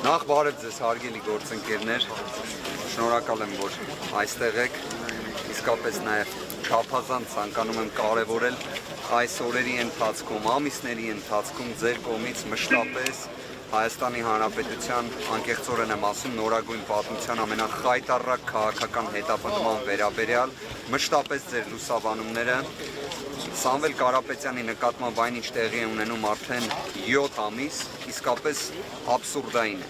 Նախ բարև ձեզ հարգելի գործընկերներ, շնորհակալ եմ, որ այստեղ եք, իսկապես նաև չափազանց ցանկանում եմ կարևորել այս օրերի ընթացքում, ամիսների ընթացքում ձեր կողմից մշտապես Հայաստանի Հանրապետության, անկեղծորեն եմ ասում, նորագույն պատմության ամենախայտառակ քաղաքական հետապնդման վերաբերյալ մշտապես ձեր լուսաբանումները Սամվել Կարապետյանի նկատմամբ այնինչ տեղի է ունենում արդեն 7 ամիս, իսկապես աբսուրդային է։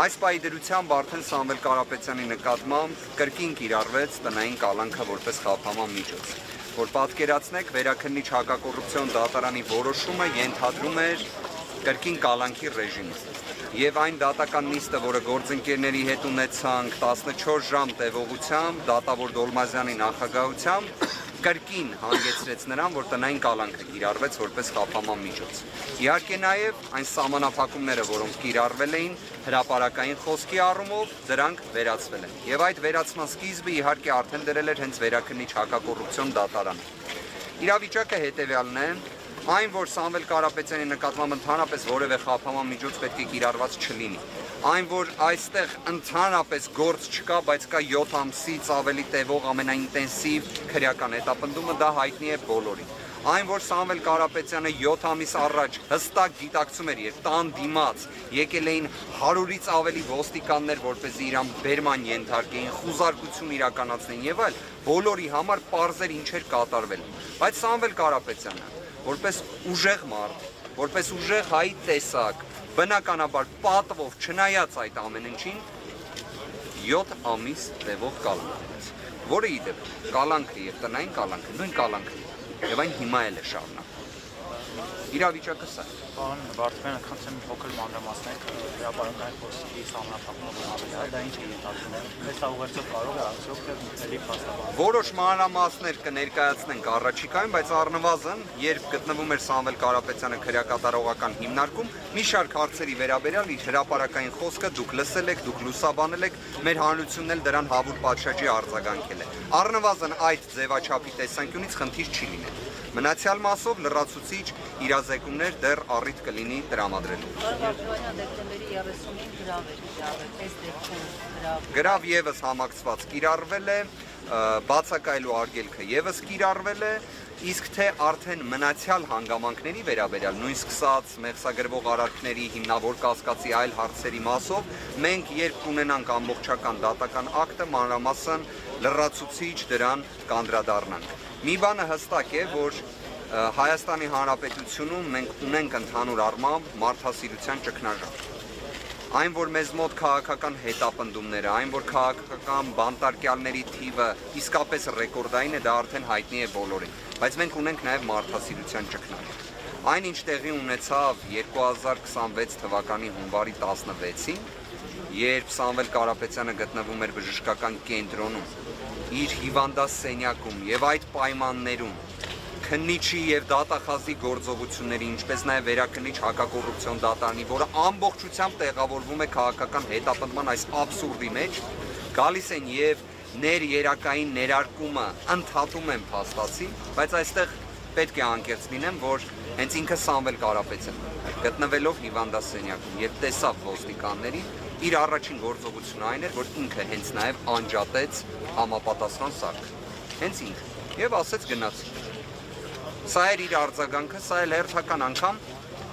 Այս պայդրությամբ արդեն Սամվել Կարապետյանի նկատմամբ կրկին կիրառվեց տնային կալանքը որպես խափանման միջոց, որ պատկերացնեք վերաքննիչ հակակոռուպցիոն դատարանի որոշումը ենթադրում էր կրկին կալանքի ռեժիմը։ Եվ այն դատական նիստը, որը գործընկերների հետ ունեցանք 14 ժամ տևողությամբ, դատավոր Դոլմազյանի նախագահությամբ, կրկին հանգեցրեց նրան, որ տնային կալանքը կիրառվեց որպես խափանման միջոց։ Իհարկե նաև այն սահմանափակումները, որոնք կիրառվել էին հրապարակային խոսքի առումով, դրանք վերացվել են։ Եվ այդ վերացման սկիզբը իհարկե արդեն դրել էր հենց վերաքննիչ հակակոռուպցիոն դատարանը։ Իրավիճակը հետևյալն է, այն, որ Սամվել Կարապետյանի նկատմամբ ընդհանրապես որևէ խափանման միջոց պետք է կիրառված չլինի, այն, որ այստեղ ընդհանրապես գործ չկա, բայց կա 7 ամսից ավելի տևող ամենաինտենսիվ քրեական հետապնդումը, դա հայտնի է բոլորին։ Այն, որ Սամվել Կարապետյանը 7 ամիս առաջ հստակ գիտակցում էր, երբ տան դիմաց եկել էին 100-ից ավելի ոստիկաններ, որպեսզի իրան բերման ենթարկեին, խուզարկություն իրականացնեին եւ այլ, բոլորի համար պարզ էր ինչ էր կատարվել։ Բայց Սամվել Կարապետյանը որպես ուժեղ մարդ, որպես ուժեղ հայ տեսակ, բնականաբար պատվով չնայած այդ ամեն ինչին 7 ամիս տևող կալանք, որը իդեպ կալանքը եւ տնային կալանքը նույն կալանքն է եւ այն հիմա էլ է շարունակվում։ Իրավիճակը սա է։ Պարոն Վարդպետյանը, քանցեմ փոքր մանրամասնեք հրապարակային խոսքի սահմանափակումը ավելի, դա ինչ է ենթադրում։ Մեծ ուղերձով կարող է արդյոք դեպի փաստաբան։ Որոշ մանրամասներ կներկայացնենք առաջիկայում, բայց առնվազն, երբ գտնվում էր Սամվել Կարապետյանը քրեակատարողական հիմնարկում, մի շարք հարցերի վերաբերյալ իր հրապարակային խոսքը դուք լսել եք, դուք լուսաբանել եք, մեր հանրությունն էլ դրան հավուր պատշաճի արձագանքել է։ Առնվազն այդ ձևաչափի տեսանկյունից խնդիր չի լինել։ Մնացյալ մասով լրացուցիչ իրազեկումներ դեռ առիթ կլինի տրամադրելու։ Գրավ եւս համակցված կիրառվել է, բացակայելու արգելքը եւս կիրառվել է, իսկ թե արդեն մնացյալ հանգամանքների վերաբերյալ, նույն սկսած մեղսագրվող արարքների, հիմնավոր կասկածի այլ հարցերի մասով, մենք երբ կունենանք ամբողջական դատական ակտը, մանրամասն լրացուցիչ դրան կանդրադառնանք։ Մի բանը հստակ է, որ Հայաստանի Հանրապետությունում մենք ունենք ընդհանուր առմամբ մարդասիրության ճգնաժամ։ Այն, որ մեզ մոտ քաղաքական հետապնդումները, այն, որ քաղաքական բանտարկյալների թիվը իսկապես ռեկորդային է, դա արդեն հայտնի է բոլորին, բայց մենք ունենք նաև մարդասիրության ճգնաժամ։ Այն, ինչ տեղի ունեցավ 2026 թվականի հունվարի 16-ին, երբ Սամվել Կարապետյանը գտնվում էր բժշկական կենտրոնում, իր հիվանդասենյակում եւ այդ պայմաններում քննիչի եւ դատախազի գործողությունների, ինչպես նաեւ վերաքննիչ հակակոռուպցիոն դատարանի, որը ամբողջությամբ տեղավորվում է քաղաքական հետապնդման այս աբսուրդի մեջ, գալիս են եւ ներերակային ներարկումը ընդհատում են փաստացի, բայց այստեղ պետք է անկեղծ լինեմ, որ հենց ինքը Սամվել Կարապետյանը գտնվելով հիվանդասենյակում եւ տեսավ ոստիկաններին, իր առաջին գործողությունը այն էր, որ ինքը հենց նաեւ անջատեց համապատասխան սարքը։ Հենց ինքը եւ ասեց գնաց։ Սա էր իր արձագանքը, սա էլ հերթական անգամ,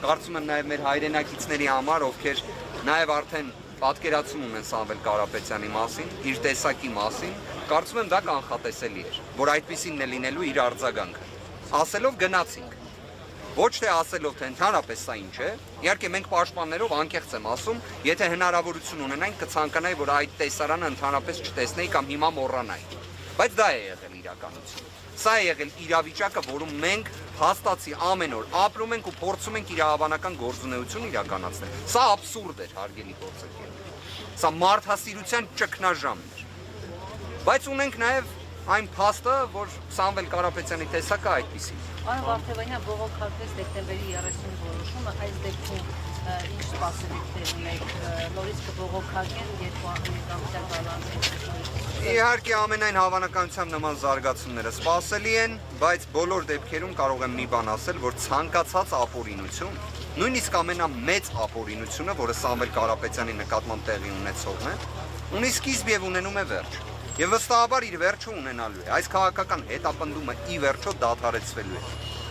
կարծում եմ նաև մեր հայրենակիցների համար, ովքեր նաև արդեն պատկերացում ունեն Սամվել Կարապետյանի մասին, իր տեսակի մասին, կարծում եմ դա կանխատեսելի էր, որ այդպիսին է լինելու իր արձագանքը։ Ասելով գնացինք։ Ոչ թե ասելով, թե ընդհանրապես սա ինչ է, իհարկե մենք պաշտպաններով անկեղծ եմ ասում, եթե հնարավորություն ունենայինք, կցանկանայի, որ այդ տեսարանը ընդհանրապես չտեսնեի կամ հիմա մոռանայի։ Բայց դա է եղել իրականություն։ Սա է եղել իրավիճակը, որում մենք հաստատի ամեն օր ապրում ենք ու փորձում ենք իրավաբանական գործունեություն իրականացնել։ Սա աբսուրդ էր, հարգելի գործընկերներ։ Սա մարդասիրության ճգնաժամն էր։ Բայց ունենք նաև այն փաստը, որ Սամվել Կարապետյանի տեսակը այդպիսին։ Պարոն Վարդպետյան, բողոքարկվեց դեկտեմբերի 30-ի որոշումը, այս դեպքում ինչ սպասելիքներ ունեք, նորից կբողոքակեն երկու անգամության բալանսը։ Իհարկե ամենայն հավանականությամբ նման զարգացումները սպասելի են, բայց բոլոր դեպքերում կարող եմ մի բան ասել, որ ցանկացած ապօրինություն, նույնիսկ ամենամեծ ապօրինությունը, որը Սամվել Կարապետյանի նկատմամբ տեղի ունեցողն է, ունի սկիզբ եւ ունենում է վերջ։ Եվ վստահաբար իր վերջը ունենալու է։ Այս քաղաքական հետապնդումը ի վերջո դադարեցվելու է։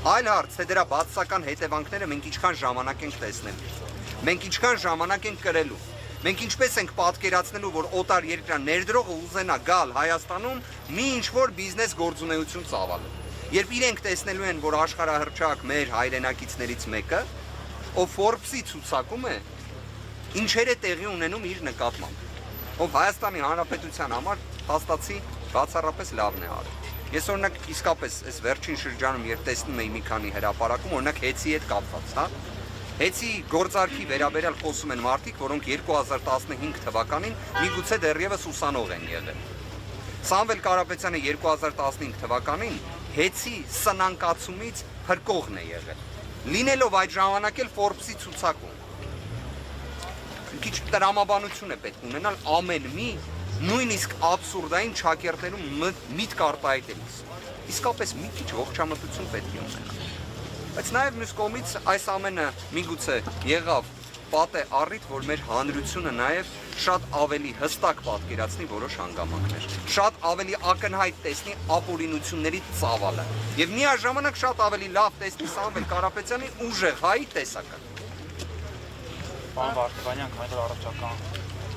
Այլ հարց, թե դրա բացասական հետևանքները մենք ինչքան ժամանակ ենք տեսնելու։ Մենք ինչքան ժամանակ ենք կրելու։ Մենք ինչպես ենք պատկերացնելու, որ օտար երկրյա ներդրողը ուզենա գալ Հայաստանում մի ինչ-որ բիզնես գործունեություն ծավալել։ Երբ իրենք տեսնելու են, որ աշխարհահռչակ մեր հայրենակիցներից մեկը, ով Forbes-ի ցուցակում է, ինչեր է տեղի ունենում իր նկատմամբ, ով Հայաստանի Հանրապետության համար հաստատի բացառապես լավն է արել։ Ես օրինակ իսկապես այս վերջին շրջանում երբ տեսնում էի մի քանի հրապարակում, օրինակ Հեցի հետ կապված, հա։ Հեցի գործարքի վերաբերյալ խոսում են մարդիկ, որոնք 2015 թվականին միգուցե դեռևս ուսանող են եղել։ Սամվել Կարապետյանը 2015 թվականին Հեցի սնանկացումից փրկողն է եղել։ Լինելով այդ ժամանակ էլ Forbes-ի ցուցակում։ Քիչ տրամաբանություն է պետք ունենալ ամեն մի նույնիսկ աբսուրդային ճակերտերում միտք արտահայտելիս։ Իսկապես մի քիչ ողջամտություն պետք է ունենալ։ Բայց նաև մյուս կողմից այս ամենը միգուցե եղավ պատե առիթ, որ մեր հանրությունը նաև շատ ավելի հստակ պատկերացնի որոշ հանգամանքներ, շատ ավելի ակնհայտ տեսնի ապօրինությունների ծավալը եւ միաժամանակ շատ ավելի լավ տեսնի Սամվել Կարապետյանի ուժեղ հայի տեսակը։ Պարոն Վարդանյան, քանի որ առողջական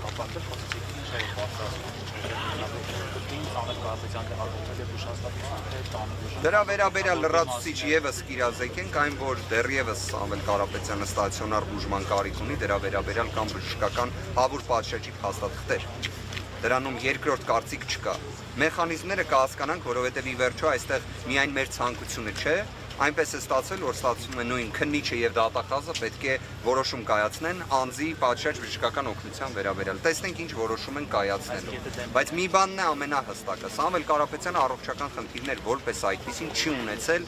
կապակցել խոսեցիք ինչ է պատասխանում Դրա վերաբերյալ լրացուցիչ եւս կիրազեկենք այն, որ դեռևս Սամվել Կարապետյանը ստացիոնար բուժման կարիք ունի, դրա վերաբերյալ կամ բժշկական հավուր պատշաճի փաստաթղթեր։ Դրանում երկրորդ կարծիք չկա։ Մեխանիզմները կհասկանանք, որովհետև ի վերջո այստեղ միայն մեր ցանկությունը չէ, այնպես է ստացվել, որ ստացվում է նույն քննիչը եւ դատախազը պետք է որոշում կայացնեն անձի պատշաճ բժշկական օգնության վերաբերյալ։ Տեսնենք ինչ որոշում են կայացնելու։ Բայց մի բանն է ամենահստակը, Սամվել Կարապետյանը առողջական խնդիրներ որպես այդպեսին չի ունեցել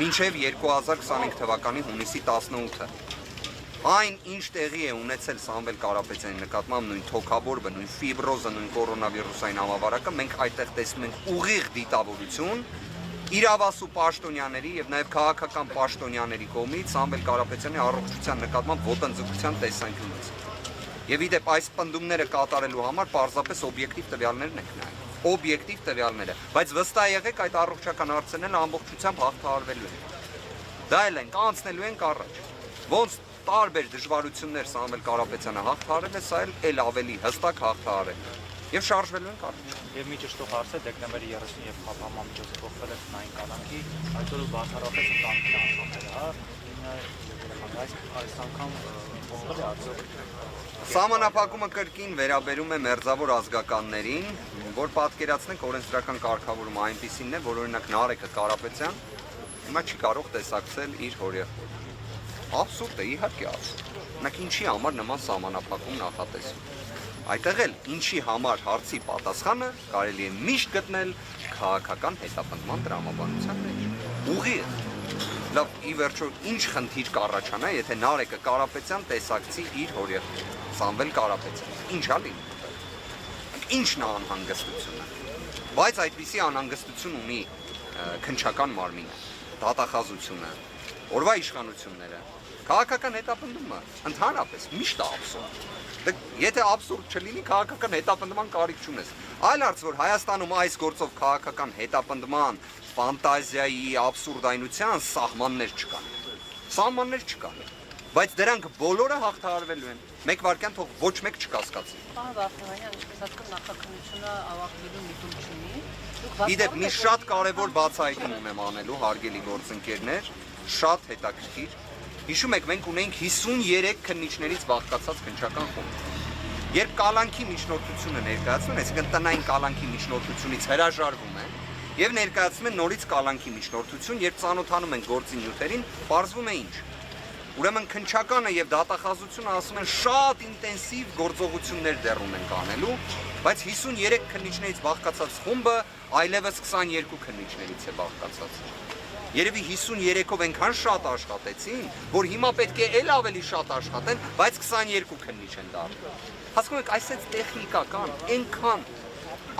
մինչև 2025 թվականի հունիսի 18-ը։ Այն ինչ տեղի է ունեցել Սամվել Կարապետյանի նկատմամբ նույն թոքաբորբը, նույն ֆիբրոզը, նույն կորոնավիրուսային համավարակը, մենք այդտեղ տեսնում ենք ուղիղ դիտավորություն իրավասու պաշտոնյաների եւ նաեւ քաղաքական պաշտոնյաների կողմից Սամվել Կարապետյանի առողջության նկատմամբ ոտնձգության տեսանկյունից։ Եվ իդեպ այս պնդումները կատարելու համար պարզապես օբյեկտիվ տվյալներն ենք նայում։ Օբյեկտիվ տվյալները, բայց վստահ եղեք այդ առողջական հարցերն ամբողջությամբ հաղթահարվելու են։ Դա էլ ենք անցնելու ենք առաջ։ Ոնց տարբեր դժվարություններ Սամվել Կարապետյանը հաղթահարել է, սա էլ ավելի հստակ հաղթահարել է։ Եվ շարժվելու ենք առաջ։ Եվ մի ճշտող հարց է, դեկտեմբերի 30 եւ համամիջոցը փոխվել է տնային կալանքի, այդ օրը բացառապես ընտանիքի անդամները, հա, այս անգամ փոխվել է արդյոք։ Սահմանափակումը կրկին վերաբերում է մերձավոր ազգականներին, որ պատկերացնենք օրենսդրական կարգավորումը այնպիսին է, որ օրինակ Նարեկը Կարապետյան հիմա չի կարող տեսակցել իր հորեղբորը։ Աբսուրդ է, իհարկե աբսուրդ։ Օրինակ ինչի համար նման սահմանափակում նախատեսվում։ Այդտեղ էլ ինչի համար հարցի պատասխանը կարելի է միշտ գտնել քաղաքական հետապնդման տրամաբանության մեջ։ Ուղիղ։ Լավ, ի վերջո ինչ խնդիր կառաջանա, եթե Նարեկը Կարապետյան տեսակցի իր հորեղբորը, Սամվել Կարապետյան։ Ինչ-ա լինի։ Ինչն է անհանգստությունը։ Բայց այդպիսի անհանգստություն ունի քննչական մարմինը, դատախազությունը, օրվա իշխանությունները, քաղաքական հետապնդումը ընդհանրապես միշտ է աբսուրդ։ Եթե աբսուրդ չլինի, քաղաքական հետապնդման կարիք չունես։ Այլ հարց, որ Հայաստանում այս գործով քաղաքական հետապնդման, ֆանտազիայի, աբսուրդայնության սահմաններ չկան։ Սահմաններ չկան։ Բայց դրանք բոլորը հաղթահարվելու են։ Մեկ վարքյան թող ոչ մեկ չկասկածի։ Պարոն Վարդանյան, ինչպես հասկանում նախաքննությունը ավարտվելու միտում չունի։ Իդեպ մի շատ կարևոր բացահայտում ունեմ անելու, հարգելի գործընկերներ, շատ հետաքրքիր։ Հիշում եք, մենք ունենք 53 քննիչներից բաղկացած քննչական խումբ։ Երբ կալանքի միջնորդությունը ներկայացնում են, այսինքն տնային կալանքի միջնորդությունից հրաժարվում են եւ ներկայացնում են նորից կալանքի միջնորդություն, երբ ծանոթանում են գործի նյութերին, պարզվում է ինչ։ Ուրեմն քննչականը եւ դատախազությունը ասում են շատ ինտենսիվ գործողություններ դեռ ունենք անելու, բայց 53 քննիչներից բաղկացած խումբը այլևս 22 քննիչներից է բաղկացած։ Երևի 53-ով այնքան շատ աշխատեցին, որ հիմա պետք է էլ ավելի շատ աշխատեն, բայց 22 քննիչ են դառնում։ Հասկանում եք, այսպես տեխնիկա կան, այնքան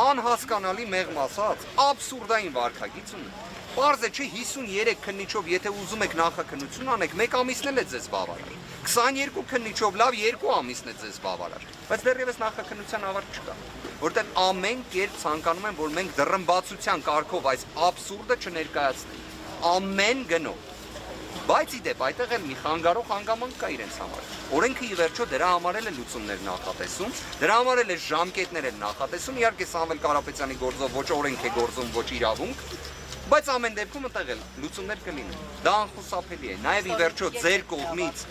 անհասկանալի մեղմ ասած, աբսուրդային վարքագիծ ունեն։ Պարզ է, չէ, 53 քննիչով, եթե ուզում եք նախաքննություն անեք, 1 ամիսն էլ է ձեզ բավարար։ 22 քննիչով լավ 2 ամիսն է ձեզ բավարար։ Բայց դեռևս նախաքննության ավարտ չկա, որտեղ ամեն կերպ ցանկանում են, որ մենք դռնբացության կարգով այս աբսուրդը չներկայացնենք։ Ամեն գնով։ Բայց իդեպ այդտեղ էլ մի խանգարող հանգամանք կա իրենց համար։ Օրենքը ի վերջո դրա համար էլ է լուծումներ նախատեսում, դրա համար էլ է ժամկետներ էլ նախատեսում, իհարկե Սամվել Կարապետյանի գործով ոչ օրենք է գործում, ոչ իրավունք, բայց ամեն դեպքում այդտեղ էլ լուծումներ կլինեն։ Դա անխուսափելի է։ Նաև ի վերջո ձեր կողմից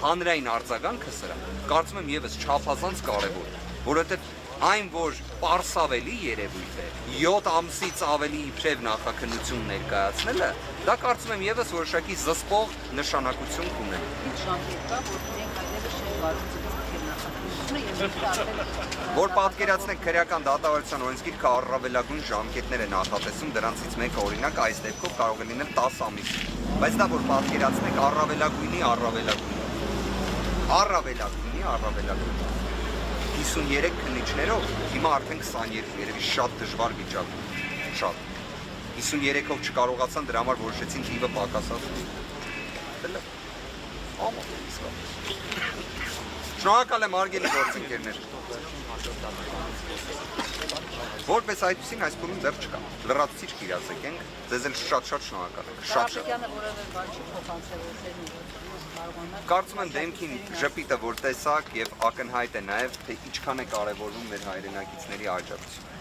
հանրային արձագանքը սրա, կարծում եմ եւս չափազանց կարևոր է, որովհետեւ այն, որ պարսավելի երևույթ է, 7 ամսից ավելի իբրև նախաքննություն ներկայացնելը, դա կարծում եմ եւս որոշակի զսպող նշանակություն կունենա։ Ինչ ժամկետ կա, որ իրենք այլևս չեն կարող ձգել նախաքննությունը եւ մենք արդեն Որ պատկերացնեք քրեական դատավարության օրենսգիրքը առավելագույն ժամկետներ է նախատեսում, դրանցից մեկը օրինակ այս դեպքով կարող է լինել 10 ամիս։ Բայց դա որ պատկերացնեք առավելագույնի 53 քննիչներով, հիմա արդեն 22, երևի շատ դժվար վիճակ, շատ։ 53-ով չկարողացան, դրա համար որոշեցին թիվը պակասած։ Շնորհակալ եմ արգելի գործընկերներ։ Որպես այդպեսին այս փուլում դեռ չկա։ Լրացուցիչ կիրացեք, ձեզ էլ շատ-շատ շնորհակալ ենք։ Շատ։ Կարապետյանը որևէ բան չի փոխանցել, կարողանալ։ Կարծում եմ դեմքին ժպիտը որ տեսակ եւ ակնհայտ է նաեւ թե ինչքան է կարեւորվում մեր հայրենակիցների աջակցությունը։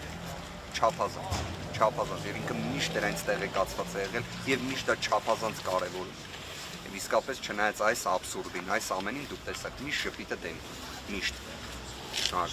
Չափազանց եւ ինքը միշտ դրանց տեղեկացված է եղել եւ միշտ դա չափազանց կարեւորում է։ Եվ իսկապես չնայած այս աբսուրդին, այս ամենին դուք տեսաք միշտ ժպիտը դեմքին, միշտ։ Շնորհակալ